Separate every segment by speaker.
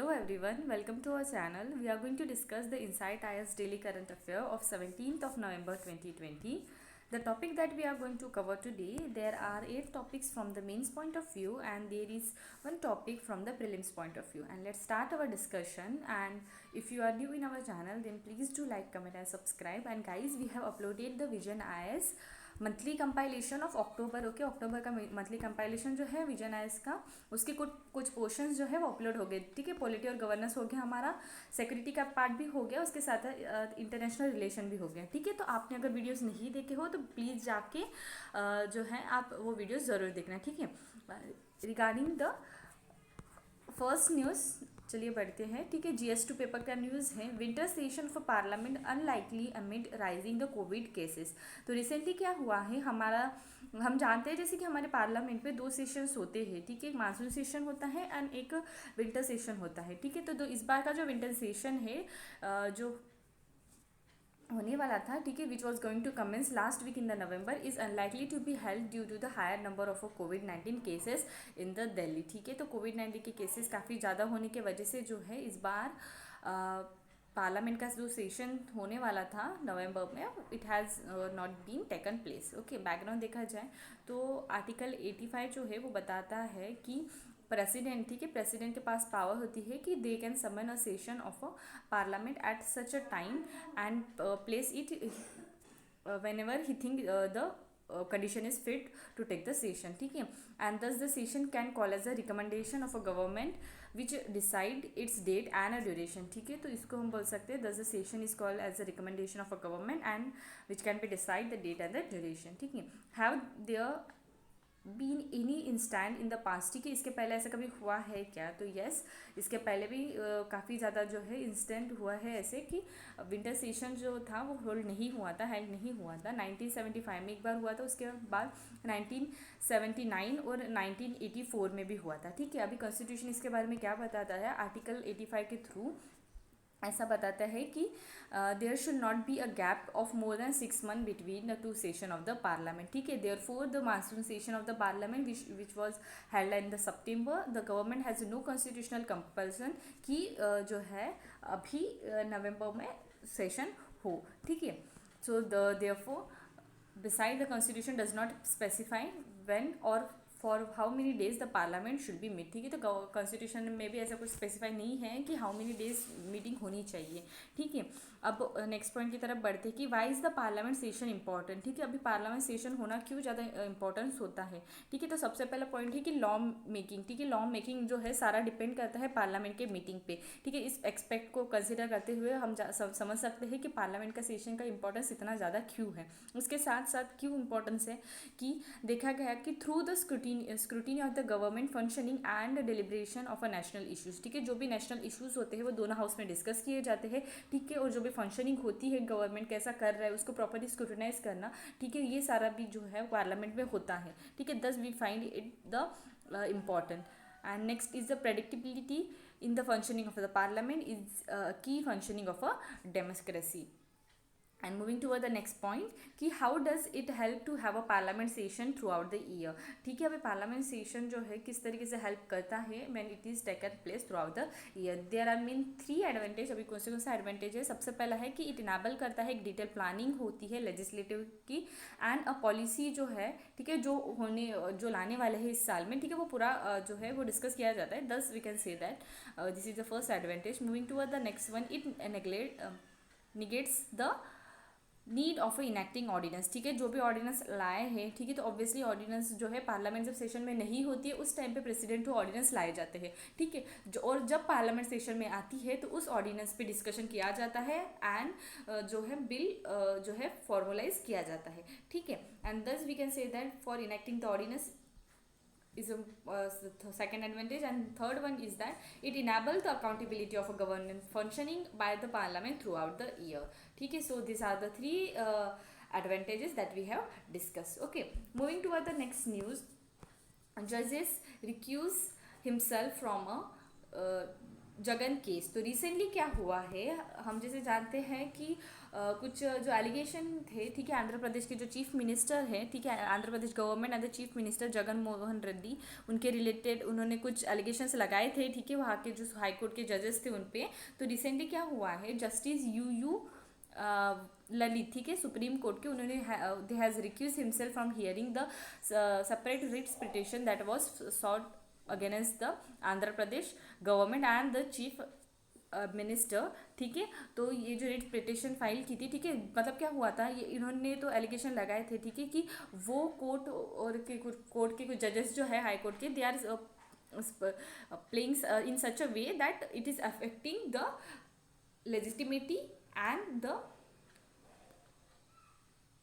Speaker 1: Hello everyone, welcome to our channel. We are going to discuss the Insight IS Daily Current Affair of 17th of November 2020. The topic that we are going to cover today, there are 8 topics from the mains point of view and there is one topic from the prelims point of view. And let's start our discussion. And if you are new in our channel, then please do like, comment and subscribe. And guys, we have uploaded the Vision IS monthly compilation of October. Okay, अक्टूबर का monthly compilation जो है vision ice का, उसके कुछ कुछ portions जो है वो अपलोड हो गए। ठीक है, पॉलिटी और गवर्नेंस हो गया, हमारा सिक्योरिटी का पार्ट भी हो गया, उसके साथ इंटरनेशनल रिलेशन भी हो गया। ठीक है, तो आपने अगर वीडियोस नहीं देखे हो तो प्लीज़ जाके जो है आप वो वीडियोस ज़रूर देखना। ठीक है, रिगार्डिंग द फर्स्ट न्यूज़ चलिए बढ़ते हैं। ठीक है, GS2 पेपर का न्यूज़ है, winter session for parliament unlikely amid rising the Covid cases. तो रिसेंटली क्या हुआ है, हम जानते हैं जैसे कि हमारे पार्लियामेंट में 2 सेशंस होते हैं। ठीक है, एक मानसून सेशन होता है एंड एक विंटर सेशन होता है। ठीक है, तो इस बार का जो विंटर सेशन है जो होने वाला था, ठीक है, which was going to commence last week in the November, is unlikely to be held due to the higher number of कोविड-19 केसेस इन द दिल्ली। ठीक है, तो कोविड-19 के केसेस काफ़ी ज़्यादा होने की वजह से जो है इस बार पार्लियामेंट का जो सेशन होने वाला था नवंबर में, it has not been taken place. Okay, background देखा जाए तो आर्टिकल 85 जो है वो बताता है कि प्रेसिडेंट, ठीक है, प्रेसिडेंट के पास पावर होती है कि they can summon a session of a parliament at such a time and place it whenever he think the condition is fit to take the session. ठीक है, and thus the session can call as a recommendation of a government which decide its date and a duration. ठीक है, तो इसको हम बोल सकते हैं thus the session is called as a recommendation of a government and which can be decide the date and the duration. ठीक है, have there been any instant in the past. ठीक है, इसके पहले ऐसा कभी हुआ है क्या, तो यस, इसके पहले भी काफ़ी ज़्यादा जो है इंस्टेंट हुआ है ऐसे कि विंटर सेशन जो था वो होल्ड नहीं हुआ था, हेल्ड नहीं हुआ था। 1975 में एक बार हुआ था, उसके बाद 1979 और 1984 में भी हुआ था। ठीक है, अभी कॉन्स्टिट्यूशन इसके बारे में क्या बताता है, आर्टिकल 85 के थ्रू ऐसा बताता है कि there should not be a gap of more than 6 month between the 2 session of the parliament. ठीक है, there for the monsoon session of the parliament which was held in the September, the government has no constitutional compulsion कि जो है अभी नवंबर में session हो। ठीक है, so therefore beside the constitution does not specify when or for how many days the parliament should be meet. ठीक है, तो कॉन्स्टिट्यूशन में भी ऐसा कुछ स्पेसिफाई नहीं है कि हाउ मेनी डेज मीटिंग होनी चाहिए। ठीक है, अब नेक्स्ट पॉइंट की तरफ बढ़ते हैं कि why is the parliament session important. ठीक है, अभी पार्लियामेंट सेशन होना क्यों ज़्यादा इंपॉर्टेंस होता है। ठीक है, तो सबसे पहला पॉइंट है कि लॉ मेकिंग। ठीक है, लॉ मेकिंग जो है सारा डिपेंड करता है पार्लियामेंट के मीटिंग पे। ठीक है, इस एक्सपेक्ट को कंसिडर करते हुए हम समझ सकते हैं कि पार्लियामेंट का सेशन का इंपॉर्टेंस इतना ज़्यादा क्यों है। उसके साथ साथ क्यों इंपॉर्टेंस है कि देखा गया कि through the scrutiny of the government functioning and deliberation of a national issues. ठीक है, जो भी नेशनल इश्यूज़ होते हैं वो दोनों हाउस में डिस्कस किए जाते हैं। ठीक है, और जो भी फंक्शनिंग होती है गवर्नमेंट कैसा कर रहा है उसको प्रॉपर्ली स्क्रूटिनाइज करना, ठीक है, ये सारा भी जो है पार्लियामेंट में होता है। ठीक है, thus we find it the important. And next is the predictability in the functioning of the parliament is a key functioning of a democracy. And moving toward the next point कि how does it help to have a parliament session throughout the year। ठीक है, अभी parliament session जो है किस तरीके से help करता है when it is taken place throughout the year। there are main 3 advantage. अभी कौन से एडवांटेज है, सबसे पहला है कि इट इनेबल करता है, एक डिटेल प्लानिंग होती है लेजिस्लेटिव की एंड अ पॉलिसी जो है, ठीक है, जो लाने वाले हैं इस साल में, ठीक है, वो पूरा जो है वो डिस्कस किया जाता है। Thus we can say that this is the first advantage. Moving toward the next one, it negates the need of enacting ordinance. ठीक है, जो भी ऑर्डिनेंस लाए हैं, ठीक है, तो ऑब्वियसली ऑर्डिनेंस जो है पार्लियामेंट जब सेशन में नहीं होती है उस टाइम पे प्रेसिडेंट को ऑर्डिनेंस लाए जाते हैं। ठीक है, और जब पार्लियामेंट सेशन में आती है तो उस ऑर्डिनेंस पे डिस्कशन किया जाता है एंड जो है बिल जो है फॉर्मुलाइज किया जाता है। ठीक है, and thus we can say that for enacting the ordinance is a second advantage, and third one is that it enables the accountability of a government functioning by the parliament throughout the year. ठीक है, so these are the 3 advantages that we have discussed. Okay, moving toward the next news, judges recuse himself from a Jagan case. तो recently क्या हुआ है, हम जैसे जानते हैं कि कुछ जो एलिगेशन थे, ठीक है, आंध्र प्रदेश के जो चीफ मिनिस्टर हैं, ठीक है, Andhra Pradesh government and the chief minister Jagan Mohan Reddy, उनके रिलेटेड उन्होंने कुछ एलिगेशंस लगाए थे, ठीक है, वहाँ के जो हाई कोर्ट के जजेस थे उन पे। तो रिसेंटली क्या हुआ है, जस्टिस यू ललित, ठीक है, सुप्रीम कोर्ट के, उन्होंने they has recuse himself from hearing the separate writs petition that was sought against the Andhra Pradesh government and the chief minister, ठीक है। तो ये जो रिट पिटिशन फाइल की थी, ठीक है, मतलब क्या हुआ था, ये इन्होंने तो एलिगेशन लगाए थे, ठीक है, कि वो कोर्ट के कुछ जजेस जो है हाई कोर्ट के, they are playing in such a way that it is affecting the legitimacy and the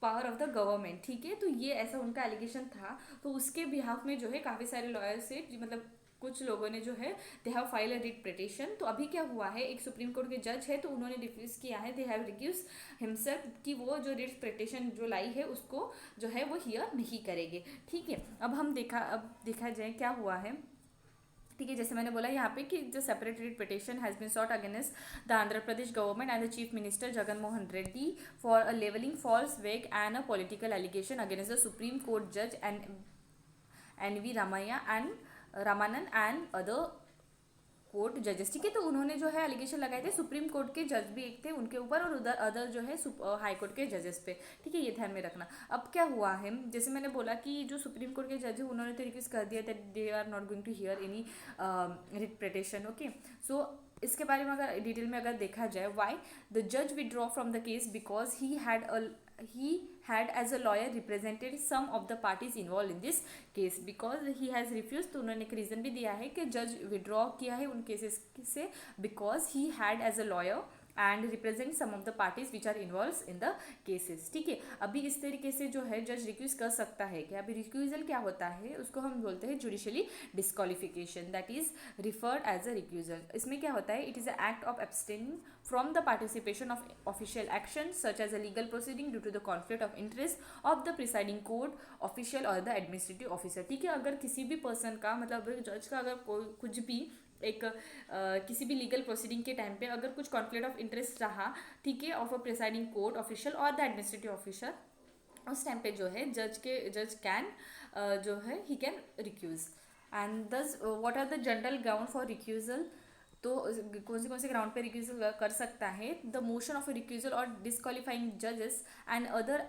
Speaker 1: power of the government, ठीक है। तो ये ऐसा उनका एलिगेशन था। तो उसके बिहाफ में जो है काफ़ी सारे लॉयर्स से, मतलब कुछ लोगों ने जो है they have file a writ petition. तो अभी क्या हुआ है, एक सुप्रीम कोर्ट के जज है, तो उन्होंने रिफ्यूज़ किया है, दे हैव रिक्यूज हिमसेल्फ कि वो जो रिट पिटिशन जो लाई है उसको जो है वो हियर नहीं करेंगे, ठीक है। अब देखा जाए क्या हुआ है, ठीक है। जैसे मैंने बोला यहाँ पे कि जो separate writ petition has been short against the Andhra Pradesh government and the chief minister Jagan Mohan Reddy for a levelling false वेग and a political allegation against the supreme court जज N V Ramaiah and Ramanand and other court जजेस, ठीक है। तो उन्होंने जो है allegation लगाए थे, सुप्रीम कोर्ट के जज भी एक थे उनके ऊपर, और उधर अदर जो है हाई कोर्ट के जजेस पे, ठीक है, ये ध्यान में रखना। अब क्या हुआ है, जैसे मैंने बोला कि जो सुप्रीम कोर्ट के जज है उन्होंने तो रिक्वेस्ट कर दिया that they are not going to hear any writ petition, okay. So इसके बारे में अगर डिटेल में अगर देखा जाए, वाई द जज withdraw from the case because he had as a lawyer represented some of the parties involved in this case because he has refused। तो उन्होंने एक रीज़न भी दिया है कि जज विड्रॉ किया है उन केसेस से because he had as a lawyer and represent some of the parties which are involve in the cases, ठीक है। अभी इस तरीके से जो है जज रिक्यूज कर सकता है कि अभी रिक्यूजल क्या होता है, उसको हम बोलते हैं judicially disqualification, that is referred as a recusal. इसमें क्या होता है, it is a act of abstaining from the participation of official action such as a legal proceeding due to the conflict of interest of the presiding court official or the administrative officer, ठीक है। अगर किसी भी person का, मतलब जज का, अगर कुछ भी एक किसी भी लीगल प्रोसीडिंग के टाइम पे अगर कुछ कॉन्फ्लिक्ट ऑफ इंटरेस्ट रहा, ठीक है, of a presiding court official और द एडमिनिस्ट्रेटिव ऑफिसर, उस टाइम पे जो है जज कैन जो है he can recuse. And thus what are the general ground for recusal, तो कौन से ग्राउंड पे रिक्यूजल कर सकता है, the motion of a recusal और डिस्क्वालिफाइंग जजेस and other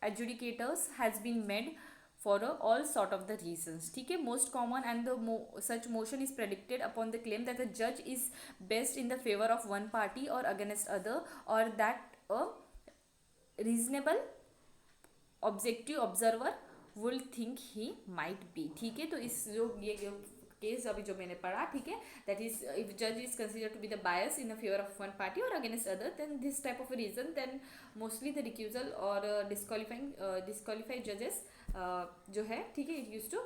Speaker 1: adjudicators has been made for all sort of the reasons, ठीक है। Most common and the such motion is predicted upon the claim that the जज is best in the favour of one party और against other और that a reasonable objective observer will think he might be, ठीक है। तो इस जो ये case अभी जो मैंने पढ़ा, ठीक है, दैट इज इफ जज is consider to be the bias in favour of one party और against other then this type of reason then mostly the recusal और डिस्क्वालिफाइड जजेस जो है, ठीक है, it use to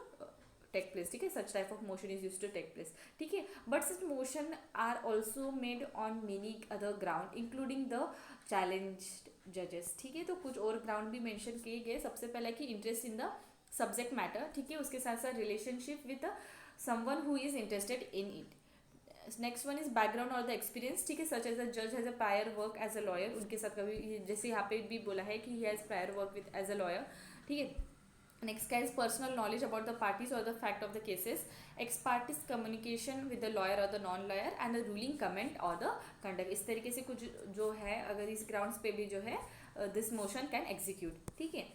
Speaker 1: take place, ठीक है, such type of motion is use to take place, ठीक है। But such motion are also made on many other ground including the challenge जजेस, ठीक है। तो कुछ और ग्राउंड भी मेंशन किए गए। सबसे पहले कि interest in the subject matter, ठीक है, उसके साथ साथ relationship with someone who is interested in it. Next one is background और द एक्सपीरियंस, ठीक है, सच एज अ जज has a prior work as a lawyer, उनके साथ कभी जैसे यहाँ पे भी बोला है कि he has prior work with as a lawyer, ठीक है। नेक्स्ट क्या is personal knowledge about the parties और the fact of the cases, ex parties communication with the lawyer और the non lawyer and the ruling comment और the conduct. इस तरीके से कुछ जो है अगर इस ग्राउंड्स पे भी जो है दिस मोशन कैन एग्जीक्यूट, ठीक है।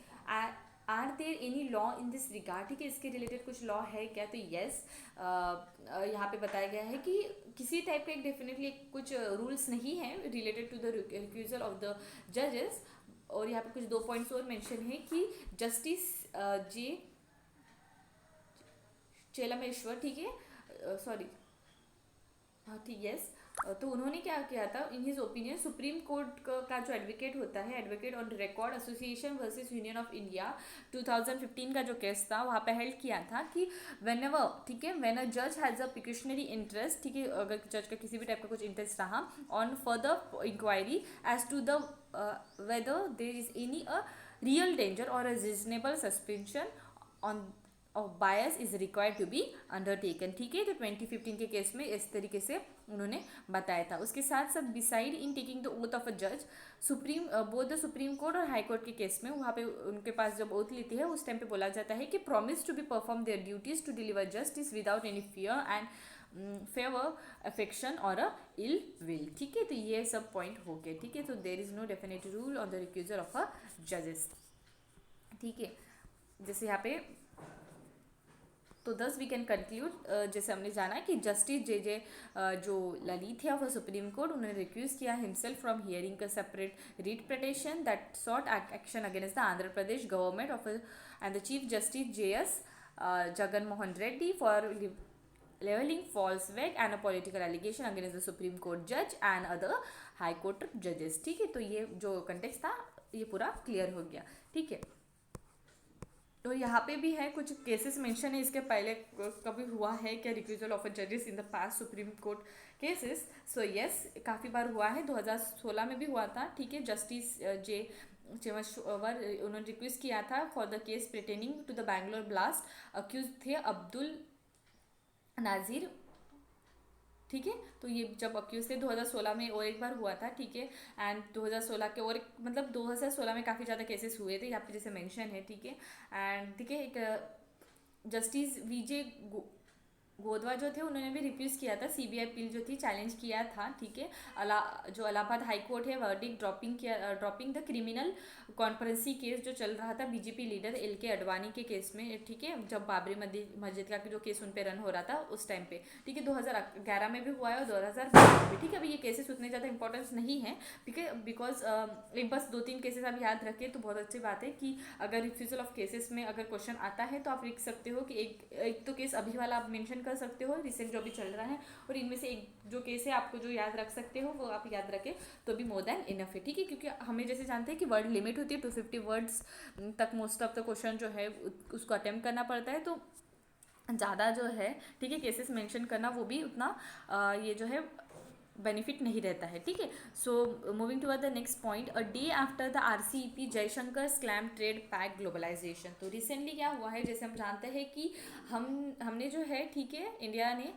Speaker 1: Are there any law in this regard, ठीक है, इसके रिलेटेड कुछ लॉ है क्या, तो येस यहाँ पे बताया गया है कि किसी टाइप का एक डेफिनेटली कुछ रूल्स नहीं है related to the recusal of the जजेस। और यहाँ पे कुछ 2 पॉइंट्स और मेंशन है कि जस्टिस जे चेलामेश्वर, ठीक है, सॉरी, हाँ ठीक, यस। तो उन्होंने क्या किया था, in his opinion supreme court का जो एडवोकेट होता है, advocate on record association versus union of India 2015 का जो केस था वहाँ पे हेल्ड किया था कि वेन एवर, ठीक है, वेन अ जज हैज़ अ पिक्यूशनरी इंटरेस्ट, ठीक है, अगर जज का किसी भी टाइप का कुछ इंटरेस्ट रहा on further inquiry as to the whether there is any a real danger और a reasonable suspension of bias is required to be undertaken, ठीक है। तो 2015 के केस में इस तरीके से उन्होंने बताया था। उसके साथ साथ beside in taking the oath of a जज, supreme both the supreme court और हाई कोर्ट के केस में वहाँ पे उनके पास जब ओथ लेती है उस टाइम पे बोला जाता है कि promise to be perform their duties to deliver justice without any fear and favour affection और अ इल विल, ठीक है। तो ये सब पॉइंट हो गए, ठीक है। तो there is no definite rule on the recusal of a जजेस, ठीक है। जैसे यहाँ पे तो दस वी कैन कंक्लूड, जैसे हमने जाना कि जस्टिस जे जे जो ललित है ऑफ सुप्रीम कोर्ट, उन्होंने रिक्यूज किया himself from hearing a separate writ petition that sought action against the Andhra Pradesh government of and the chief justice JS Jagan Mohan Reddy for leveling false wag and a political allegation against the Supreme Court judge and other high court judges, ठीक है। तो ये जो context था ये पूरा clear हो गया, ठीक है। तो यहाँ पे भी है कुछ केसेस मेंशन है, इसके पहले कभी हुआ है क्या रिक्यूजल ऑफ अ जजेस इन the past supreme court cases? So yes, काफ़ी बार हुआ है, 2016 में भी हुआ था, ठीक है। जस्टिस जे चेमश्वर उन्होंने रिक्वेस्ट किया था for the case pertaining to the Bangalore blast, accused थे अब्दुल नाजिर, ठीक है। तो ये जब अक्यूज थे 2016 में और एक बार हुआ था, ठीक है। एंड 2016 के और मतलब 2016 में काफ़ी ज़्यादा केसेस हुए थे यहाँ पे जैसे मेंशन है, ठीक है। एंड ठीक है, एक जस्टिस VJ गोदवा जो थे उन्होंने भी रिफ्यूज़ किया था, CBI अपील जो थी चैलेंज किया था, ठीक है। जो इलाहाबाद हाई कोर्ट है verdict dropping the criminal conspiracy case जो चल रहा था BJP लीडर LK अडवाणी के केस में, ठीक है। जब बाबरी मस्जिद का जो केस उन पे रन हो रहा था उस टाइम पे, ठीक है। 2011 में भी हुआ है और 2012 में भी, ठीक है। अभी ये केसेस उतने ज़्यादा इंपॉर्टेंस नहीं है, ठीक है, बिकॉज एक बस 2-3 केसेस आप याद रखें तो बहुत अच्छी बात है कि अगर रिफ्यूजल ऑफ केसेस में अगर क्वेश्चन आता है तो आप लिख सकते हो कि एक तो केस अभी वाला आप मेंशन कर सकते हो रिसेंट जो भी चल रहा है, और इनमें से एक जो केस है आपको जो याद रख सकते हो वो आप याद रखें तो भी मोर देन इनफ है, ठीक है। क्योंकि हमें जैसे जानते हैं कि वर्ड लिमिट होती है 250 वर्ड्स तक मोस्ट ऑफ द क्वेश्चन जो है उसको अटेम्प्ट करना पड़ता है, तो ज़्यादा जो है, ठीक है, केसेस मेंशन करना वो भी उतना ये जो है बेनिफिट नहीं रहता है, ठीक है। So moving to the next point, a day after the RCEP Jaishankar slam trade pact globalisation. तो रिसेंटली क्या हुआ है, जैसे हम जानते हैं कि हमने जो है, ठीक है, इंडिया ने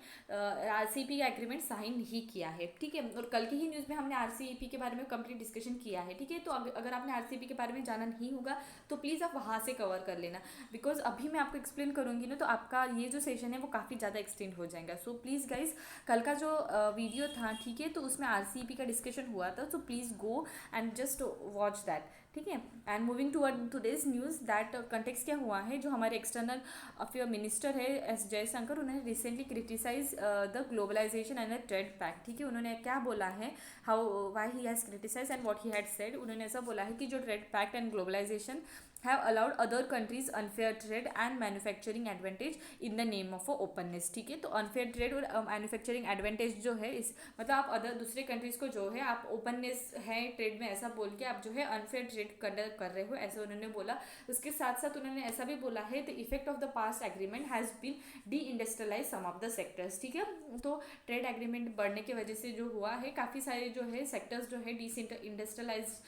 Speaker 1: RCEP का एग्रीमेंट साइन नहीं किया है, ठीक है। और कल की ही न्यूज़ में हमने RCEP के बारे में कंप्लीट डिस्कशन किया है, ठीक है। तो अगर आपने RCEP के बारे में जाना नहीं होगा तो प्लीज़ आप वहाँ से कवर कर लेना, बिकॉज अभी मैं आपको एक्सप्लेन करूँगी ना तो आपका ये जो सेशन है वो काफ़ी ज़्यादा एक्सटेंड हो जाएगा। सो प्लीज़ गाइज, कल का जो वीडियो था, ठीक है, तो उसमें RCEP का डिस्कशन हुआ था, so please go and just watch that, ठीक है। And moving today's news that context क्या हुआ है, जो हमारे एक्सटर्नल अफेयर मिनिस्टर है S जयशंकर, उन्होंने recently criticise the globalisation and the trade pact, ठीक है। उन्होंने क्या बोला है, how why he has criticise and what he had said, उन्होंने ऐसा बोला है कि जो trade pact and globalisation have allowed other countries unfair trade and manufacturing advantage in the name of openness, ठीक है। तो unfair trade और मैन्युफैक्चरिंग एडवांटेज जो है इस मतलब आप अदर दूसरे कंट्रीज़ को जो है आप ओपननेस है ट्रेड में ऐसा बोल के आप जो है अनफेयर ट्रेड कर रहे हो, ऐसा उन्होंने बोला। उसके साथ साथ उन्होंने ऐसा भी बोला है the effect of the past agreement has been deindustrialise some of the sectors, ठीक है। तो ट्रेड एग्रीमेंट बढ़ने की वजह से जो हुआ है काफ़ी सारे जो है सेक्टर्स जो है D industrialise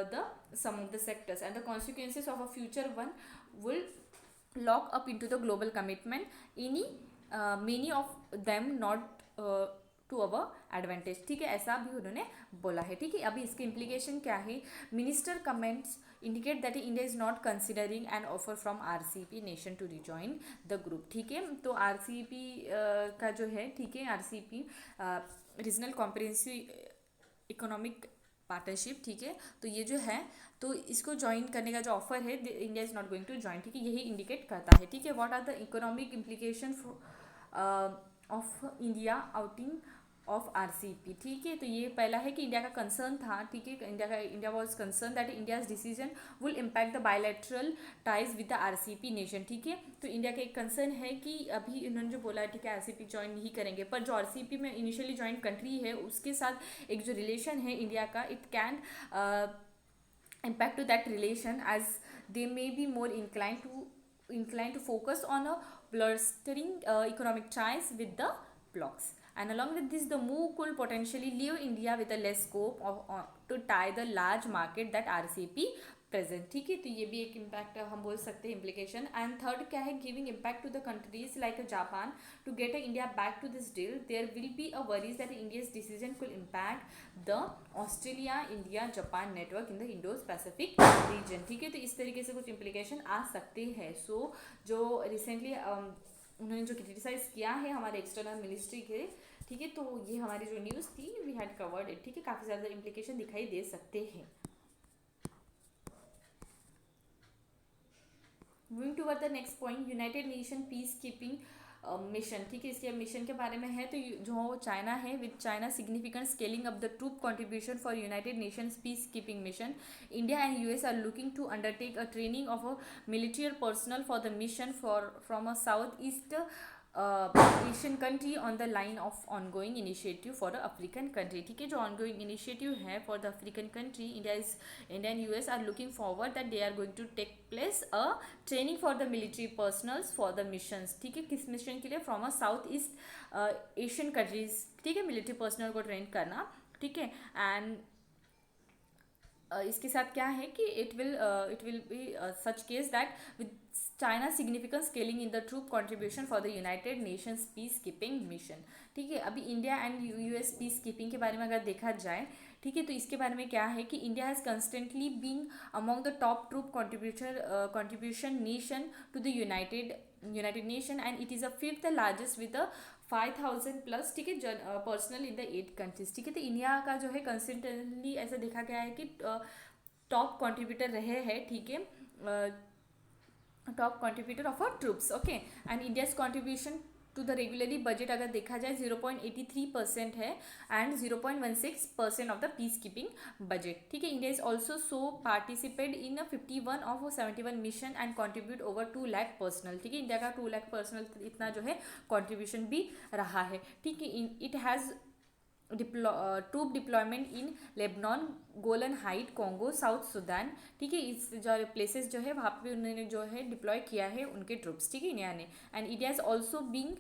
Speaker 1: the some of the sectors and the consequences of a future one will lock up into the global commitment many of them not to our advantage, ठीक है, ऐसा भी उन्होंने बोला है, ठीक है। अभी इसके इम्प्लीकेशन क्या है, minister comments indicate that India is not considering an offer from RCEP nation to rejoin the group, ठीक है। तो RCEP का जो है, ठीक है, RCEP regional comprehensive economic partnership, ठीक है। तो ये जो है तो इसको ज्वाइन करने का जो ऑफर है India is not going to join, ठीक है, यही इंडिकेट करता है, ठीक है। What are the economic implication of India outing of RCEP, ठीक है। तो ये पहला है कि इंडिया का कंसर्न था, ठीक है, India was concern that India's decision will impact the bilateral ties with the RCEP nation, ठीक है। तो इंडिया का एक कंसर्न है कि अभी इन्होंने जो बोला है, ठीक है, RCEP ज्वाइन नहीं करेंगे, पर जो RCEP में इनिशियली ज्वाइन कंट्री है उसके साथ एक जो रिलेशन है इंडिया का, it can impact to that relation as they may be more inclined to focus on a blustering economic ties with the blocs. And along with this, the move could potentially leave India with a less scope to tie the large market that RCEP present, ठीक है। तो ये भी एक impact हम बोल सकते हैं इम्प्लीकेशन। एंड थर्ड क्या है, giving impact to the countries like Japan to get India back to this deal, there will be a worries that India's decision could impact the Australia India Japan network in the Indo Pacific region, ठीक है। तो इस तरीके से कुछ implication आ सकते हैं। सो जो रिसेंटली उन्होंने जो क्रिटिसाइज किया है हमारे एक्सटर्नल मिनिस्ट्री के, ठीक है, तो ये हमारी जो न्यूज़ थी वी हैड कवर्ड इट, ठीक है। काफ़ी ज़्यादा इम्प्लीकेशन दिखाई दे सकते हैं। Moving toward the next point, United Nation peacekeeping mission, ठीक है। इसके मिशन के बारे में है, तो जो चाइना है, with China significant scaling up the troop contribution for United Nations peacekeeping mission, India and US are looking to undertake a training of a military personnel for the mission from a South East Asian country on the line of ongoing initiative for the African country, ठीक है। जो ongoing initiative है for the African country, India and US are looking forward that they are going to take place a training for the military personnels for the missions, ठीक है। किस mission के लिए, from a South East Asian countries, ठीक है, military personnel को train करना, ठीक है। एंड इसके साथ क्या है कि it will be such case that with China significant scaling in the troop contribution for the United Nations peacekeeping mission, ठीक है। अभी India and US peacekeeping के बारे में अगर देखा जाए, ठीक है, तो इसके बारे में क्या है कि India has constantly been among the top troop contribution nation to the United Nation, and it is a fifth largest with the 5,000 plus, ठीक है, पर्सनल इन द 8 कंट्रीज, ठीक है। तो इंडिया का जो है कंसिस्टेंटली ऐसा देखा गया है कि टॉप कंट्रीब्यूटर रहे हैं, ठीक है, top contributor of our troops, okay. And India's contribution to the regularly budget अगर देखा जाए 0.83% है, and 0.16% of the peace keeping budget, ठीक है। India is also so participate in 51 of 71 mission and contribute over 2 lakh personnel, ठीक है। India का 2 lakh personal इतना जो है कॉन्ट्रीब्यूशन भी रहा है, ठीक है। It has troop deployment in Lebanon, Golan Height, Congo, South Sudan, ठीक है। इस जो प्लेसेस जो है वहाँ पे उन्होंने जो है डिप्लॉय किया है उनके ट्रूप्स, ठीक है, इंडिया ने। And India is also being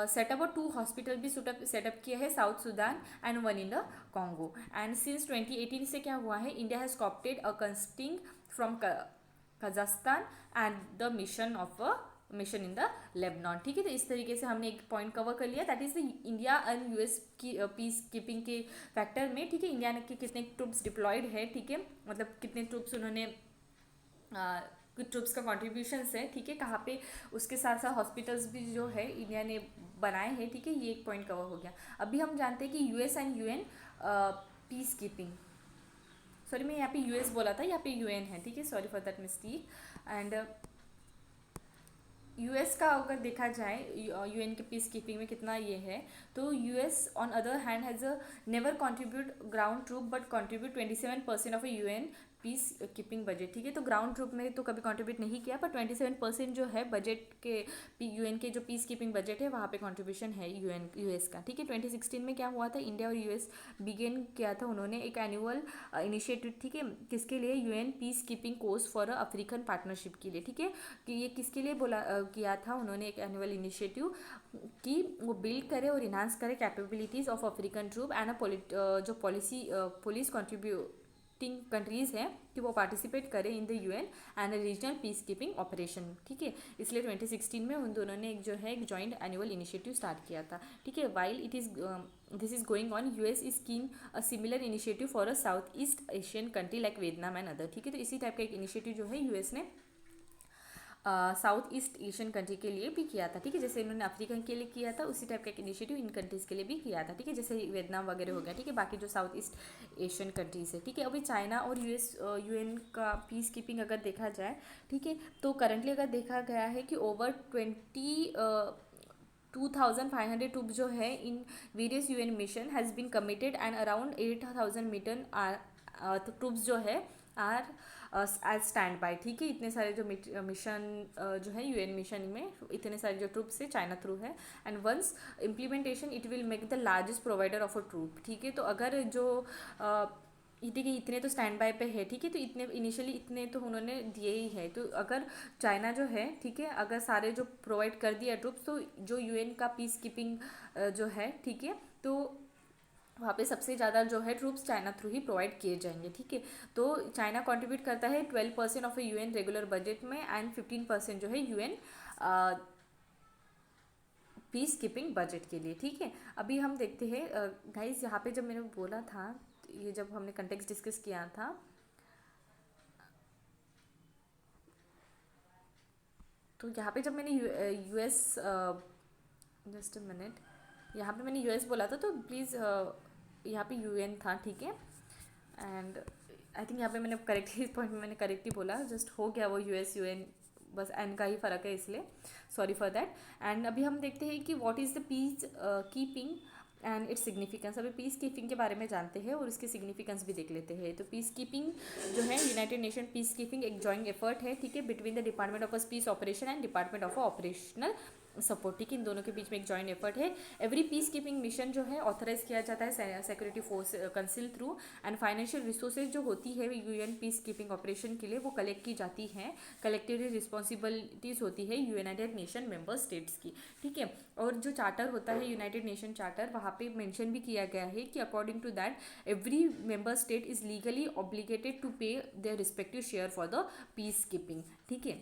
Speaker 1: setup और 2 हॉस्पिटल भी सेटअप किया है, south Sudan and 1 in the Congo. And since 2018 से क्या हुआ है, इंडिया हैज़ कॉप्टेड अ कंस्टिंग from Kazakhstan and the mission in the Lebanon, ठीक है। तो इस तरीके से हमने एक पॉइंट कवर कर लिया, that is the India and US की पीस कीपिंग के फैक्टर में, ठीक है। इंडिया ने कितने ट्रूप्स डिप्लॉयड है, ठीक है, मतलब कितने ट्रूप्स उन्होंने ट्रूप्स का कॉन्ट्रीब्यूशन है, ठीक है, कहाँ पे, उसके साथ साथ हॉस्पिटल्स भी जो है इंडिया ने बनाए हैं, ठीक है। ये एक पॉइंट कवर हो गया। अभी हम जानते हैं कि US and UN peace keeping, sorry मैं यहाँ पे यूएस बोला था, यहाँ पे यूएन है, ठीक है, sorry for that mistake. And US का अगर देखा जाए यूएन के पीस कीपिंग में कितना ये है, तो US on other hand has a never contribute ground troop but contribute 27% of a UN peacekeeping budget, ठीक है। तो ग्राउंड ट्रूप में तो कभी कंट्रीब्यूट नहीं किया, पर 27% जो है बजट के यूएन के जो पीस कीपिंग बजट है वहाँ पे कंट्रीब्यूशन है यूएस का, ठीक है। 2016 में क्या हुआ था, इंडिया और यूएस बिगेन किया था उन्होंने एक एनुअल इनिशिएटिव, ठीक है, किसके लिए, UN peace keeping course for African partnership के लिए, ठीक है। कि ये किसके लिए बोला किया था उन्होंने एक एनुअल इनिशिएटिव कि वो बिल्ड करे और इन्हांस करे capabilities of African troop and जो पुलिस कंट्रीब्यूटिंग कंट्रीज़ हैं कि वो पार्टिसिपेट करें in the UN and regional peacekeeping operation, ठीक है। इसलिए 2016 में उन दोनों ने एक जो है एक जॉइंट एनुअल इनिशिएटिव स्टार्ट किया था, ठीक है। While it is this is going on, US is keen a similar initiative for a South East Asian country like Vietnam and other, ठीक है। तो इसी टाइप का एक इनिशिएटिव जो है यूएस ने साउथ ईस्ट एशियन कंट्री के लिए भी किया था, ठीक है। जैसे इन्होंने अफ्रीकन के लिए किया था उसी टाइप का एक इनिशिएटिव इन कंट्रीज़ के लिए भी किया था, ठीक है, जैसे वियतनाम वगैरह हो गया, ठीक है, बाकी जो साउथ ईस्ट एशियन कंट्रीज़ है, ठीक है। अभी चाइना और यूएन का पीस कीपिंग अगर देखा जाए, ठीक है, तो करंटली अगर देखा गया है कि ओवर 2,500 ट्रूप जो है in various UN mission has been committed and around 8,000 meter troops जो है आर एज स्टैंड बाय, ठीक है। इतने सारे जो मिशन जो है यूएन मिशन में इतने सारे जो ट्रूप्स है चाइना थ्रू है, and once implementation it will make the largest provider of a troop, ठीक है। तो अगर जो ठीक है इतने तो स्टैंड बाय पे है, ठीक है, तो इतने इनिशियली इतने तो उन्होंने दिए ही है, तो अगर चाइना जो है, ठीक है, अगर सारे जो प्रोवाइड कर दिया ट्रूप्स, तो जो यूएन का पीस कीपिंग जो है, ठीक है, तो वहाँ पे सबसे ज़्यादा जो है ट्रूप्स चाइना थ्रू ही प्रोवाइड किए जाएंगे, ठीक है। तो चाइना कंट्रीब्यूट करता है 12% ऑफ यूएन रेगुलर बजट में एंड 15% जो है यूएन पीस कीपिंग बजट के लिए, ठीक है। अभी हम देखते हैं गाइस, यहाँ पे जब मैंने बोला था, ये जब हमने कंटेक्स्ट डिस्कस किया था, तो यहाँ पे जब मैंने यूएस, जस्ट अ मिनट, यहाँ पे मैंने यूएस बोला था, तो प्लीज़ यहाँ पे यूएन था, ठीक है। एंड आई थिंक यहाँ पे मैंने करेक्टली इस पॉइंट में मैंने करेक्टली बोला, जस्ट हो गया वो यूएस यूएन, बस एन का ही फ़र्क है, इसलिए सॉरी फॉर दैट। एंड अभी हम देखते हैं कि what is the peace keeping and its significance. अभी पीस कीपिंग के बारे में जानते हैं और इसके सिग्निफिकेंस भी देख लेते हैं। तो पीस कीपिंग जो है, यूनाइटेड नेशन पीस कीपिंग एक जॉइंट एफर्ट है, ठीक है, between the department of peace operation and department of operational support, ठीक है, इन दोनों के बीच में एक जॉइंट एफर्ट है। एवरी पीस कीपिंग मिशन जो है ऑथराइज किया जाता है security force council through, and financial resources जो होती है यूएन पीस कीपिंग ऑपरेशन के लिए वो कलेक्ट की जाती हैं। कलेक्टिवली रिस्पॉन्सिबिलिटीज़ होती है यूनाइटेड नेशन मेंबर स्टेट्स की, ठीक है। और जो चार्टर होता है यूनाइटेड नेशन चार्टर, वहाँ पे मेंशन भी किया गया है कि according to that every member state is legally obligated to pay their respective share for the piece keeping, ठीक है।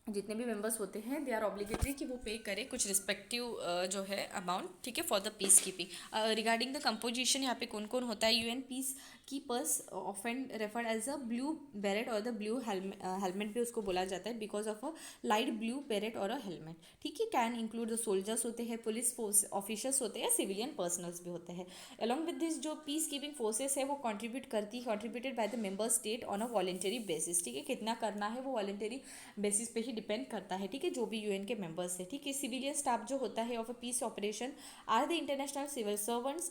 Speaker 1: जितने भी मेंबर्स होते हैं दे आर ऑब्लिगेटरी कि वो पे करें कुछ रिस्पेक्टिव जो है अमाउंट, ठीक है, for the peace keeping. Regarding the composition, यहाँ पे कौन कौन होता है, UN peacekeepers often referred as a blue beret और द ब्लू हेलमेट भी उसको बोला जाता है, because of a light blue beret और अ हेलमेट, ठीक है। कैन इंक्लूड द सोल्जर्स होते हैं, पुलिस फोर्स ऑफिसर्स होते हैं, सिविलियन पर्सनल्स भी होते हैं। अलॉन्ग विद दिस जो पीस कीपिंग फोर्सेस है वो contributed by the member state on a voluntary basis, ठीक है। कितना करना है वो वॉलेंटरी बेसिस पे ही डिपेंड करता है, ठीक है, जो भी यूएन के मेंबर्स है, ठीक है। सिविलियन स्टाफ जो होता है of a peace operation are the international civil servants,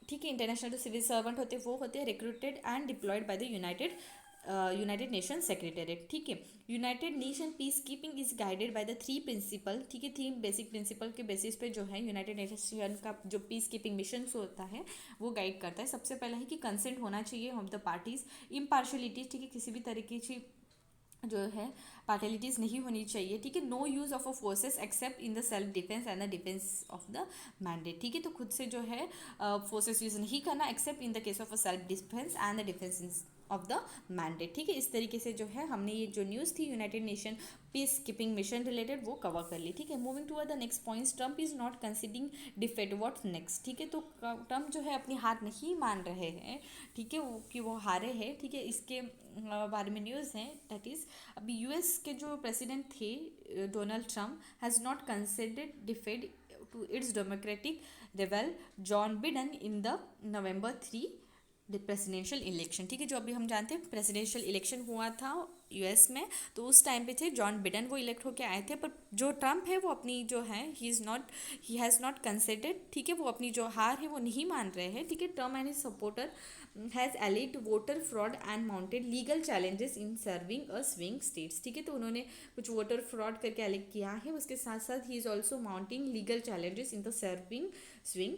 Speaker 1: ठीक है। इंटरनेशनल जो सिविल सर्वेंट होते हैं वो होते हैं recruited and deployed by the United Nation secretariat, ठीक है। United Nation peacekeeping is guided by the three principal, ठीक है। थ्री बेसिक प्रिंसिपल के बेसिस पे जो है यूनाइटेड नेशन का जो पीस कीपिंग मिशन होता है वो गाइड करता है। सबसे पहला है कि कंसेंट होना चाहिए ऑफ द पार्टीज, इम्पार्शलिटी, ठीक है, किसी भी तरीके की जो है पार्टिलिटीज़ नहीं होनी चाहिए, ठीक है। No use of a forces except in the self defence and the defence of the mandate, ठीक है। तो खुद से जो है फोर्सेस यूज़ नहीं करना accept in the case of a self defence and the defence of the mandate, ठीक है। इस तरीके से जो है हमने ये जो न्यूज़ थी United Nation peacekeeping mission related वो कवर कर ली, ठीक है। Moving to the next points, Trump is not considering defeat, what next, ठीक है। तो ट्रम्प जो है अपनी हार नहीं मान रहे हैं, ठीक है, वो कि वो हारे हैं, ठीक है। इसके बारे में न्यूज़ है, दैट इज़ अभी यूएस के जो प्रेसिडेंट थे Donald Trump has not considered defeat to its democratic rival John Biden in the November 3 presidential election, ठीक है। जो अभी हम जानते हैं प्रेसिडेंशियल इलेक्शन हुआ था यूएस में, तो उस टाइम पे थे जॉन बिडन, वो इलेक्ट होकर आए थे। पर जो ट्रम्प है वो अपनी जो है ही हैज़ नॉट कंसिडर्ड, ठीक है, वो अपनी जो हार है वो नहीं मान रहे हैं, ठीक है। Trump and his supporter has alleged voter fraud and mounted legal challenges in several a swing states, ठीक है। तो उन्होंने कुछ वोटर फ्रॉड करके एलिग किया है, उसके साथ साथ ही is also mounting legal challenges in the serving swing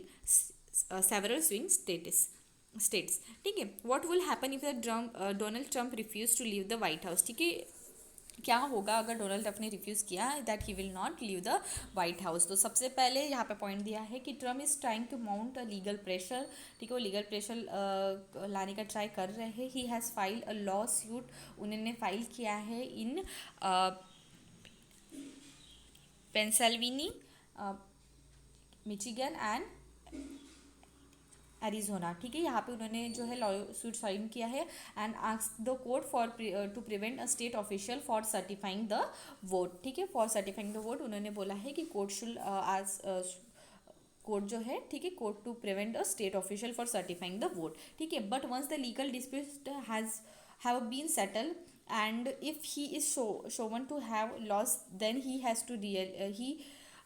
Speaker 1: several swing states, ठीक है। What will happen if the Donald Trump refuse to leave the White House, ठीक है। क्या होगा अगर डोनाल्ड ट्रम्प ने रिफ्यूज़ किया that he will not leave the White House. तो सबसे पहले यहाँ पे पॉइंट दिया है कि Trump is trying to mount a legal pressure, ठीक है, वो लीगल प्रेशर लाने का ट्राई कर रहे हैं। He has file a law suit, उन्होंने फाइल किया है इन पेंसिल्वेनिया, मिचिगन एंड एरिजोना, ठीक है। यहाँ पे उन्होंने जो है लॉ सूट साइन किया है and ask the court for to prevent a state official for certifying the vote, ठीक है। फॉर सर्टिफाइंग द वोट उन्होंने बोला है कि कोर्ट शुड आज कोर्ट जो है, ठीक है, court to prevent a state official for certifying the vote, ठीक है। But once the legal dispute have been settle and if he is shown to have lost then he has to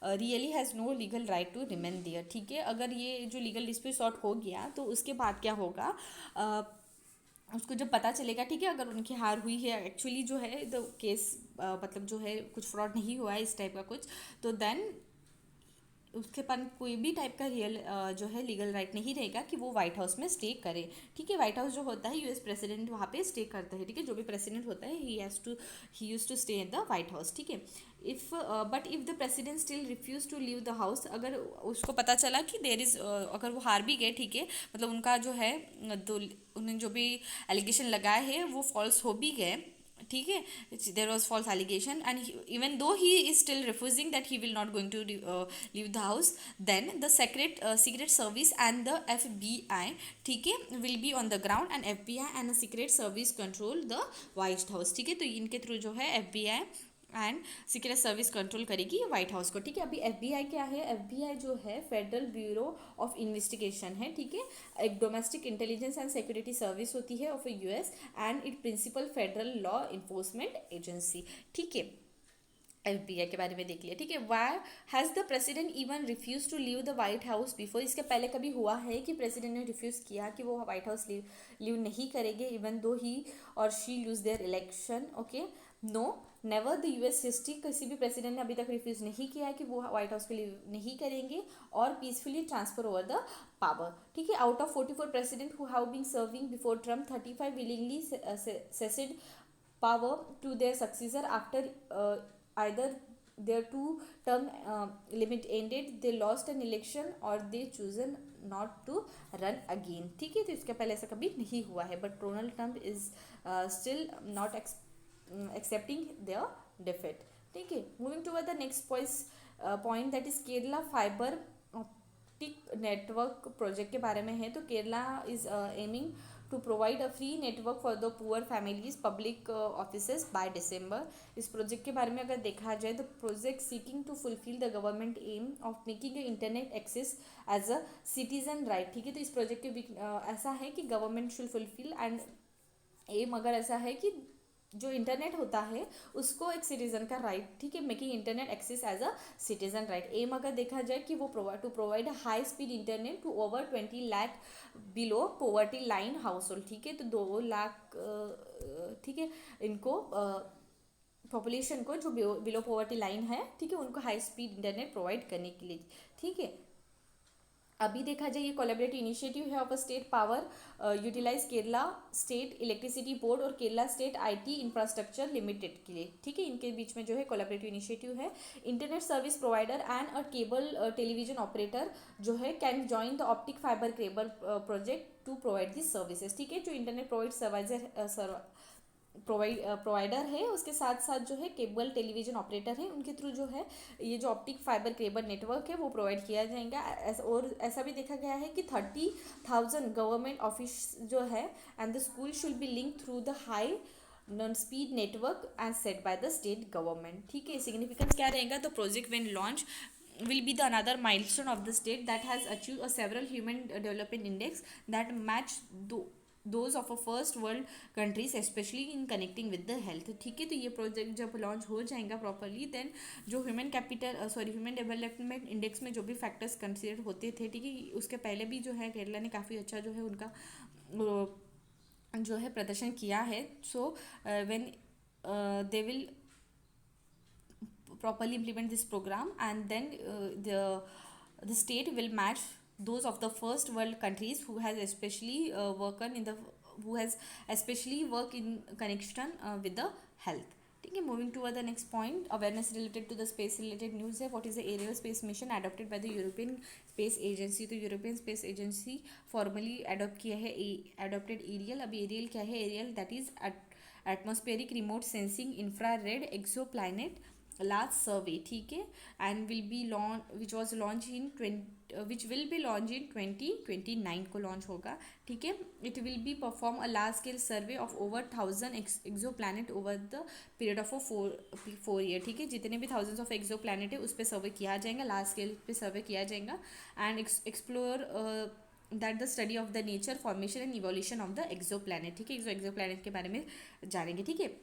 Speaker 1: really has no legal right to remain there, ठीक है। अगर ये जो legal dispute sort हो गया तो उसके बाद क्या होगा, उसको जब पता चलेगा, ठीक है, अगर उनकी हार हुई है एक्चुअली जो है द केस मतलब जो है कुछ फ्रॉड नहीं हुआ है इस टाइप का कुछ, तो देन उसके पास कोई भी टाइप का रियल जो है लीगल राइट नहीं रहेगा कि वो व्हाइट हाउस में स्टे करे। ठीक है, व्हाइट हाउस जो होता है यूएस प्रेसिडेंट वहाँ पे स्टे करता है। ठीक है, जो भी प्रेसिडेंट होता है he used to stay in the White House. ठीक है, if but if the president still refuse to leave the house, अगर उसको पता चला कि देर इज अगर वो हार भी गए, ठीक है, मतलब उनका जो है उन्हें जो भी एलिगेशन लगाए हैं वो फॉल्स हो भी गए, ठीक है, there was false allegation and even though he is still refusing that he will not going to leave the house, then the secret service and the FBI, ठीक है, will be on the ground and FBI and the secret service control the white house। ठीक है, तो इनके through जो है FBI and secret service control करेगी white house को। ठीक है, अभी एफबीआई क्या है? एफबीआई जो है फेडरल ब्यूरो ऑफ इन्वेस्टिगेशन है। ठीक है, एक domestic intelligence and security service होती है of US and it principal federal law enforcement agency. ठीक है, एफबीआई के बारे में देख लिया। ठीक है, why has the president even refuse to leave the White House before? इसके पहले कभी हुआ है कि प्रेसिडेंट ने रिफ्यूज़ किया कि वो व्हाइट हाउस लीव नहीं करेंगे इवन दो ही और she lose their election? Okay, no, never the US history, किसी भी प्रेसिडेंट ने अभी तक रिफ्यूज़ नहीं किया है कि वो व्हाइट हाउस के लिए नहीं करेंगे और peacefully transfer over the power. ठीक है, out of 44 president who have been serving before Trump, 35 willingly ceded power to their successor after either their two-term limit ended, they lost an election or they chosen not to run again। ठीक है, तो इसके पहले ऐसा कभी नहीं हुआ है, but Donald Trump is still not accepting their defeat। ठीक है, moving to the next point that is Kerala fibre optic network project के बारे में है। तो Kerala is aiming to provide a free network for the poor families public offices by December। इस project के बारे में अगर देखा जाए तो project seeking to fulfil the government aim of making internet access as a citizen right. ठीक है, तो इस प्रोजेक्ट के ऐसा है कि government should fulfil and aim अगर ऐसा है कि जो इंटरनेट होता है उसको एक सिटीजन का राइट, ठीक है, making internet access as a citizen right. Aim अगर देखा जाए कि वो provide high speed internet to over 20 lakh below poverty line household. ठीक है, तो 2 लाख ठीक है इनको पॉपुलेशन को जो बिलो पोवर्टी लाइन है, ठीक है, उनको हाई स्पीड इंटरनेट प्रोवाइड करने के लिए। ठीक है, अभी देखा जाए ये कोलैबोरेटिव इनिशिएटिव है of a state power utilize Kerala state electricity board और Kerala state IT infrastructure limited के लिए। ठीक है, इनके बीच में जो है कोलैबोरेटिव इनिशिएटिव है। Internet service provider and a cable television operator जो है can join the optic fibre cable project to provide this services. ठीक है, जो इंटरनेट प्रोवाइडर है उसके साथ साथ जो है केबल टेलीविजन ऑपरेटर है, उनके थ्रू जो है ये जो ऑप्टिक फाइबर केबल नेटवर्क है वो प्रोवाइड किया जाएगा। और ऐसा भी देखा गया है कि 30,000 गवर्नमेंट ऑफिस जो है and the school should be link through the high non speed network and set by the state government. ठीक है, सिग्निफिकेंस क्या रहेगा? तो project when launch will be the another milestone of the state that has achieved a several human development index that match those of a first world countries especially in connecting with the health। ठीक है, तो ये project जब launch हो जाएगा properly then जो human development index में जो भी फैक्टर्स कंसिडर होते थे, ठीक है, उसके पहले भी जो है केरला ने काफ़ी अच्छा जो है उनका जो है प्रदर्शन किया है। So when they will properly implement this program and then the state will match those of the first world countries who has especially work in connection with the health। ठीक है, moving to the next point, awareness related to the space related news है। What is the Ariel space mission adopted by the European Space Agency? तो European Space Agency formally adopt किया है adopted Ariel. अब Ariel क्या है? Ariel that is atmospheric remote sensing infrared exoplanet large survey. ठीक है, and will be launch which was launch in which will be launch in 2029 को launch होगा। ठीक है, it will be perform a large scale survey of over 1000 exoplanet over the period of 4 year. ठीक है, जितने भी thousands of exo planet है उस पर सर्वे किया जाएगा, लार्ज स्केल पे सर्वे किया जाएगा and explore that the study of the nature formation and evolution of the exoplanet. ठीक है, एक्सो प्लानट के बारे में जानेंगे। ठीक है,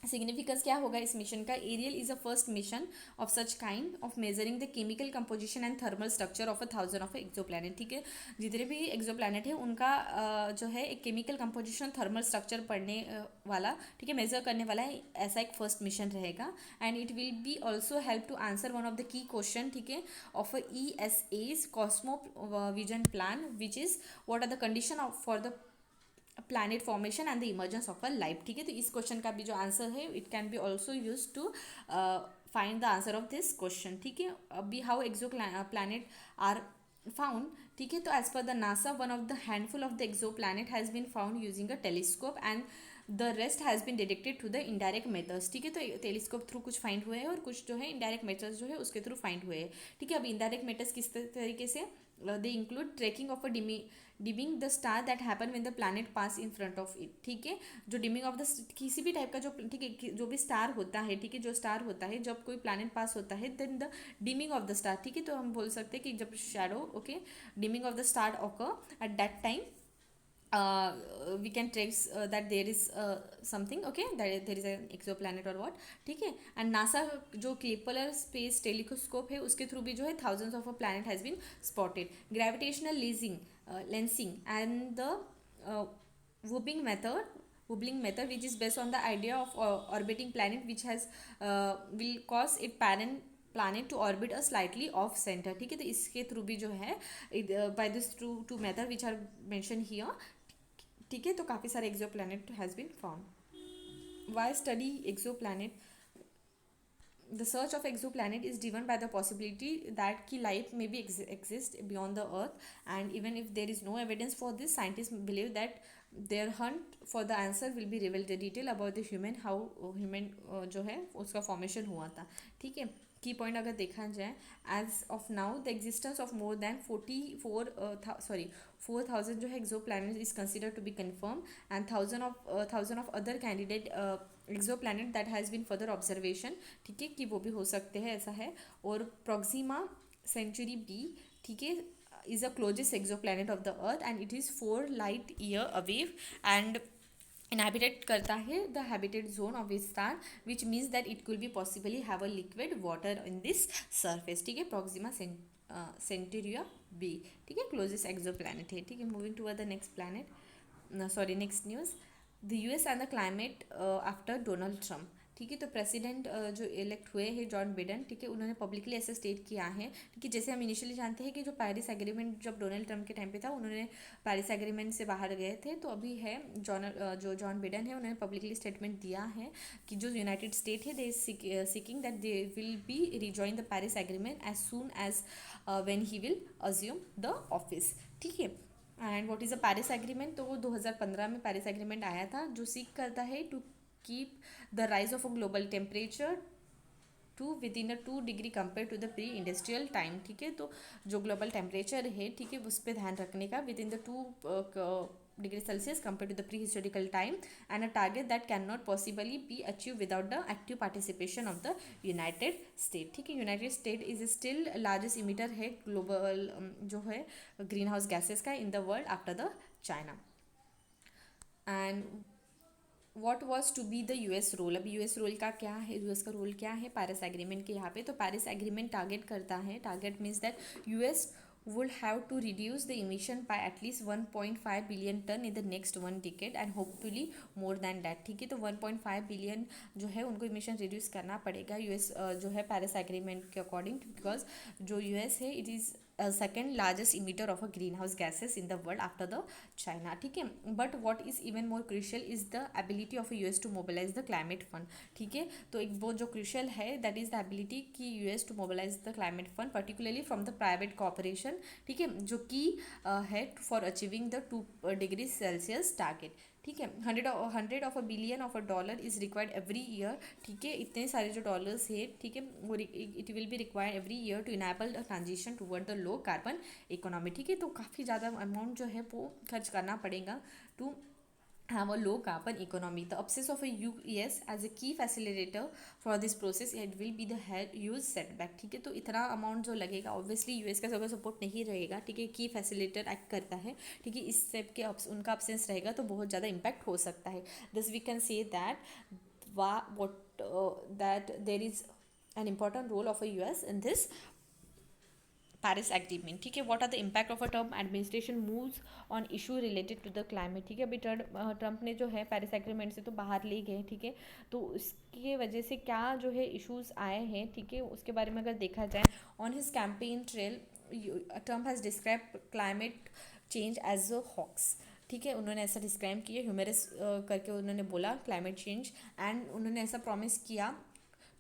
Speaker 1: सिग्निफिकेंस क्या होगा इस मिशन का? Ariel is a first mission of such kind of measuring the chemical composition and thermal structure of 1,000 of exoplanet. ठीक है, जितने भी एक्सो प्लानट है उनका जो है एक केमिकल कंपोजिशन थर्मल स्ट्रक्चर पढ़ने वाला, ठीक है, मेजर करने वाला है, ऐसा एक फर्स्ट मिशन रहेगा। And it will be also help to answer one of the key question, ठीक है, of ESA's Cosmic Vision plan, which is what are the condition of for the planet formation and the emergence of a life. ठीक है, तो इस question का भी जो answer है it can be also use to find the answer of this question. ठीक है, अभी how exoplanet are found, ठीक है, तो as per the NASA one of the handful of the exoplanet has been found using a telescope and the rest has been detected through the indirect methods. ठीक है, तो telescope through कुछ find हुए हैं और कुछ जो है इनडायरेक्ट मेथड्स जो है उसके थ्रू फाइंड हुए हैं। ठीक है, अब इनडायरेक्ट मेथड्स किस तरीके से? They include tracking of a dimming the star that happen when the planet pass in front of it. ठीक है, जो डिमिंग ऑफ द किसी भी टाइप का जो, ठीक है, जो भी स्टार होता है, ठीक है, जो स्टार होता है जब कोई प्लैनेट पास होता है then the dimming of the star. ठीक है, तो हम बोल सकते हैं कि जब shadow, okay, dimming of the star occur at that time we can trace that there is something, okay, that there is an exoplanet or what। ठीक है, एंड नासा जो केपलर स्पेस टेलीस्कोप है उसके थ्रू भी जो है thousands of a planet has been spotted। Gravitational lensing and the uh, wobbling method which is based on the idea of orbiting planet which has will cause it parent planet to orbit a slightly off center। ठीक है, तो इसके through भी जो है by this two method which are mentioned here। ठीक है, तो काफ़ी सारे exoplanet has been found. Why study exoplanet? The search of exoplanet is driven by the possibility that ki life may be exist beyond the earth, and even if there is no evidence for this, scientists believe that their hunt for the answer will be revealed the detail about the human how human जो है उसका formation हुआ था। ठीक है, की point अगर देखा जाए, as of now the existence of more than 4,000 जो है exoplanet is consider to be confirm and thousand of other candidate exoplanet that has been further observation. ठीक है, कि वो भी हो सकते हैं, ऐसा है। और प्रोक्सिमा सेंचुरी बी, ठीक है, is a closest exoplanet of the earth and it is 4 light year away and inhabited करता है the habitat zone of its star which means that it could be possibly have a liquid water in this surface। ठीक है, Proxima सेंटेरिया B, ठीक है, closest exoplanet है। ठीक है, moving to the next planet, sorry next news. The US and the climate after Donald Trump. ठीक है, तो प्रेसिडेंट जो इलेक्ट हुए हैं जॉन बिडेन, ठीक है, उन्होंने पब्लिकली ऐसे स्टेट किया है। ठीक है, जैसे हम इनिशियली जानते हैं कि जो पेरिस एग्रीमेंट जब डोनाल्ड ट्रम्प के टाइम पे था उन्होंने पेरिस एग्रीमेंट से बाहर गए थे, तो अभी है जो जॉन बिडेन है उन्होंने पब्लिकली स्टेटमेंट दिया है कि जो यूनाइटेड स्टेट है they seeking that they will be rejoin the Paris agreement as soon as when he will assume the office. ठीक है, and what is a Paris agreement? तो वो 2015 में पेरिस एग्रीमेंट आया था जो सीक करता है to keep the rise of a global temperature to within a 2 degree compare to the pre industrial time. ठीक है, तो जो ग्लोबल टेम्परेचर है, ठीक है, उस पर ध्यान रखने का within the 2 degree Celsius compare to the pre historical time and a target that can not possibly be achieve without the active participation of the United State. ठीक है, United State is still largest emitter है global जो है green house gases का in the world after the China. And what was to be the US role? अब US role का क्या है, यूएस का रोल क्या है पेरिस एग्रीमेंट के यहाँ पे? तो पेरिस एग्रीमेंट टारगेट करता है, target means that US would have to reduce the emission by at least 1.5 billion ton in the next 1 decade and hopefully more than that। ठीक है, तो 1.5 बिलियन जो है उनको इमिशन रिड्यूस करना पड़ेगा यूएस जो है पेरिस एग्रीमेंट के अकॉर्डिंग, बिकॉज जो यूएस है it is second largest emitter of a greenhouse gases in the world after the China। ठीक है, but what is even more crucial is the ability of a US to mobilize the climate fund। ठीक है, तो एक वो जो crucial है that is the ability कि US to mobilize the climate fund particularly from the private corporation। ठीक है, जो कि है for achieving the 2 degree Celsius target. ठीक है, 100 of a billion of a dollar is required every year. ठीक है, इतने सारे जो डॉलर्स है, ठीक है, वो it will be required every year to enable the transition toward the low carbon economy. ठीक है, तो काफ़ी ज़्यादा अमाउंट जो है वो खर्च करना पड़ेगा to have a low carbon economy। The absence of a US as a key facilitator for this process it will be the huge setback। ठीक है, तो इतना अमाउंट जो लगेगा ऑब्वियसली यूएस का अगर सपोर्ट नहीं रहेगा, ठीक है, की फैसिलिटेटर एक्ट करता है, ठीक है, इस स्टेप के उनका अब्सेंस रहेगा तो बहुत ज़्यादा इम्पैक्ट हो सकता है। This we can say that what that there is an important role of a US in this Paris Agreement. ठीक है, what are the impact of a Trump administration moves on issue related to the climate. ठीक है, अभी Trump ने जो है Paris agreement से तो बाहर ले गए. ठीक है, तो उसकी वजह से क्या जो है इश्यूज आए हैं. ठीक है, उसके बारे में अगर देखा जाए, on his campaign trail Trump has describe climate change as a hoax. ठीक है, उन्होंने ऐसा डिस्क्राइब किया, ह्यूमरस करके उन्होंने बोला क्लाइमेट चेंज. एंड उन्होंने ऐसा प्रॉमिस किया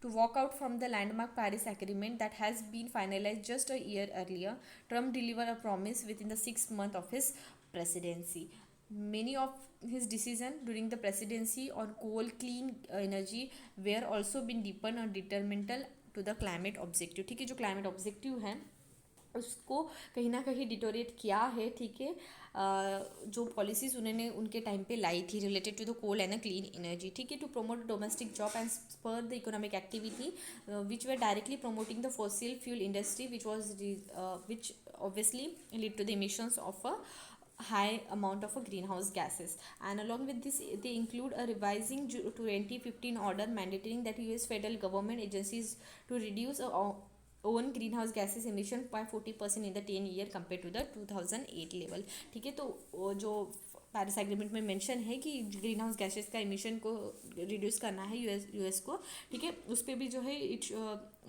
Speaker 1: to walk out from the landmark Paris Agreement that has been finalized just a year earlier. Trump delivered a promise within the 6th month of his presidency. Many of his decisions during the presidency on coal, clean energy were also been deepened or detrimental to the climate objective. ठीक है, जो climate objective है उसको कहीं ना कहीं deteriorate किया है. ठीक है, जो पॉलिसीज़ उन्होंने उनके टाइम पे लाई थी related to the coal and clean energy. ठीक है, to promote domestic job and spur the economic activity which were directly promoting the fossil fuel industry which obviously lead to the emissions of a high amount of greenhouse gases. And along with this, they include a revising to 2015 order mandating that US federal government agencies to reduce own greenhouse gases emission by 40% in the 10 year compared to the 2008 level. ठीक है, तो जो Paris agreement में mention है कि green house gases का emission को reduce करना है यूएस को. ठीक है, उस पर भी जो है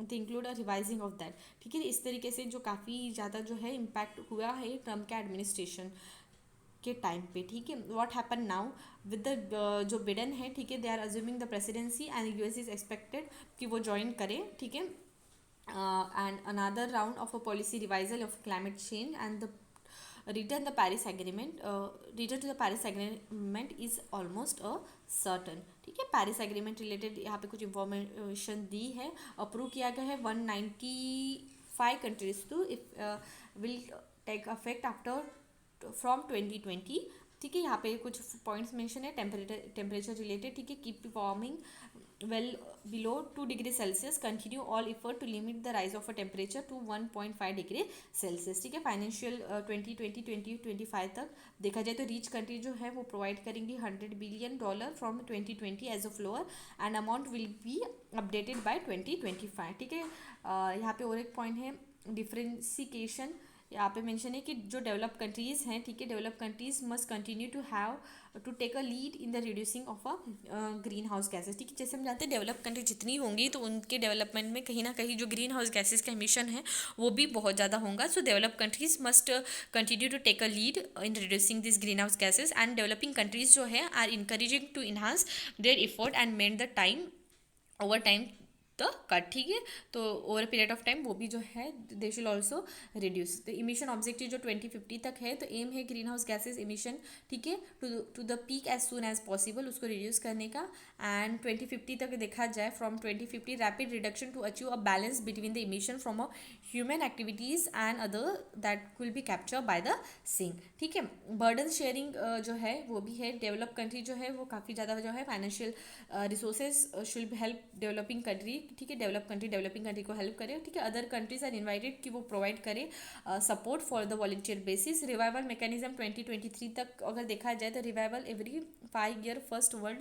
Speaker 1: they include a revising of that. ठीक है, इस तरीके से जो काफ़ी ज़्यादा जो है इम्पैक्ट हुआ है ट्रम्प के एडमिनिस्ट्रेशन के टाइम पे. ठीक है, what happen now with the Joe Biden है. ठीक है, they are assuming the presidency and US is expected कि वो ज्वाइन करे. ठीक है, and another round of a policy revisal of climate change and the return the Paris Agreement. Return to the Paris Agreement is almost a certain. ठीक है, Paris agreement related यहाँ पे कुछ इंफॉर्मेशन दी है. अप्रूव किया गया है 195 countries to if will take affect after from 2020. ठीक है, यहाँ पे कुछ पॉइंट्स मेंशन है टेम्परेचर रिलेटेड. ठीक है, keep warming well below 2 degrees Celsius, continue all effort to limit the rise of a temperature to 1.5 degree Celsius. ठीक है, फाइनेंशियल 2020-2025 तक देखा जाए तो रीच कंट्री जो है वो प्रोवाइड करेंगी $100 billion from 2020 as a floor and amount will be updated by 2025. ठीक है, यहाँ पे और एक पॉइंट है डिफ्रेंसिकेशन. यहाँ पे मेंशन है कि जो डेवलप कंट्रीज़ हैं. ठीक है, develop countries must continue to have to take a lead in the reducing of a green house gases. ठीक है, जैसे हम जानते हैं डेवलप कंट्री जितनी होंगी तो उनके डेवलपमेंट में कहीं ना कहीं जो ग्रीन हाउस गैसेज का एमिशन है वो भी बहुत ज़्यादा होगा. So develop countries must continue to take a lead in reducing this green house gases and developing countries जो है are encouraging to enhance their effort and made the time over time the cut. ठीक है, तो over period of time वो भी जो है they should also reduce the emission objective जो 2050 तक है. तो एम है ग्रीन हाउस गैसेज इमिशन. ठीक है, to the peak as soon as possible उसको रिड्यूस करने का. एंड 2050 तक देखा जाए from 2050 rapid reduction to achieve a balance between the emission from a human activities and other that will be capture by the sink. ठीक है, burden sharing जो है वो भी है. डेवलप कंट्री जो है वो काफ़ी ज़्यादा जो है financial resources should help developing country. ठीक है, डेवलप कंट्री डेवलपिंग कंट्री को हेल्प करे. ठीक है, अदर कंट्रीज आर इन्वाइटेड कि वो प्रोवाइड करे support for the volunteer basis. Revival mechanism 2023 तक अगर देखा जाए तो revival every 5 year first world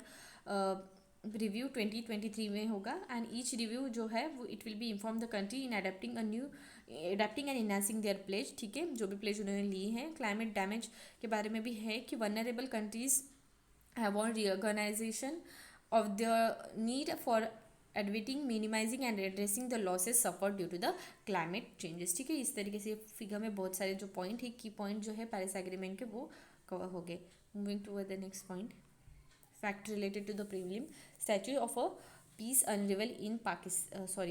Speaker 1: review 2023 में होगा. एंड ईच रिव्यू जो है वो it will be inform the country in adapting and inhancing their pledge. ठीक है, जो भी प्लेज उन्होंने ली हैं. क्लाइमेट डैमेज के बारे में भी है कि vulnerable countries have on reorganisation of the need for adverting, minimizing and addressing the losses suffered due to the climate changes. ठीक है, इस तरीके से फिगर में बहुत सारे जो पॉइंट है की पॉइंट जो है पेरिस एग्रीमेंट के वो कवर हो गए. Moving to the next point, fact related to the prelim. Statue of a peace unveil in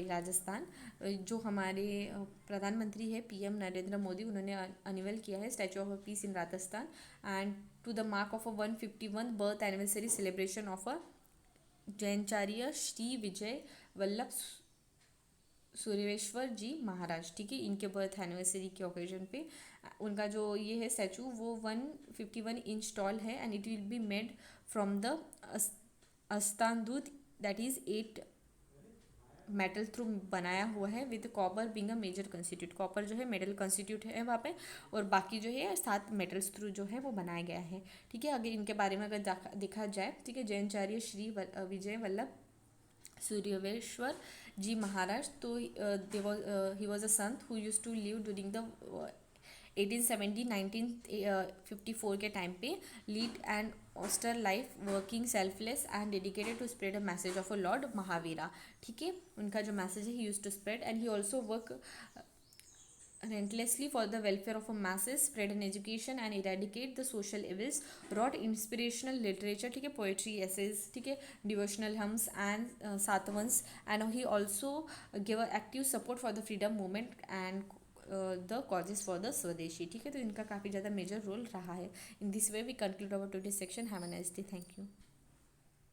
Speaker 1: Rajasthan. जो हमारे प्रधानमंत्री है पीएम नरेंद्र मोदी उन्होंने अनिवल किया है statue of a peace in Rajasthan. And to the mark of a 151 birth anniversary celebration of a Jainacharya Shri Vijay Vallabh Suryeshwar ji Maharaj. ठीक है, इनके बर्थ एनिवर्सरी के ओकेजन पे उनका जो ये है स्टैचू वो 151 इंच टॉल है. And it will be made from the ashtadhatu that is 8 metal through बनाया हुआ है with copper being a major constituent. Copper जो है मेटल कंस्टिट्यूट है वहाँ पे और बाकी जो है 7 मेटल्स थ्रू जो है वो बनाया गया है. ठीक है, अगर इनके बारे में अगर देखा जाए. ठीक है, जैनाचार्य Shri Vijay Vallabh Suryaveshwar Ji Maharaj. So he was a sant who used to live during the 1870 1954 के टाइम पे, lead and austere life, working selfless and dedicated to spread a message of a lord Mahavira. ठीक है, उनका जो मैसेज है he used to spread, and he also work relentlessly for the welfare of a masses, spread an education and eradicate the social evils, wrote inspirational literature, ठीक है, poetry, essays, ठीक है, devotional hymns and satavans, and he also gave a active support for the freedom movement and the causes for the Swadeshi. ठीक है, तो इनका काफ़ी ज़्यादा मेजर रोल रहा है. In this way we conclude our today's section. Have a nice day. Thank you.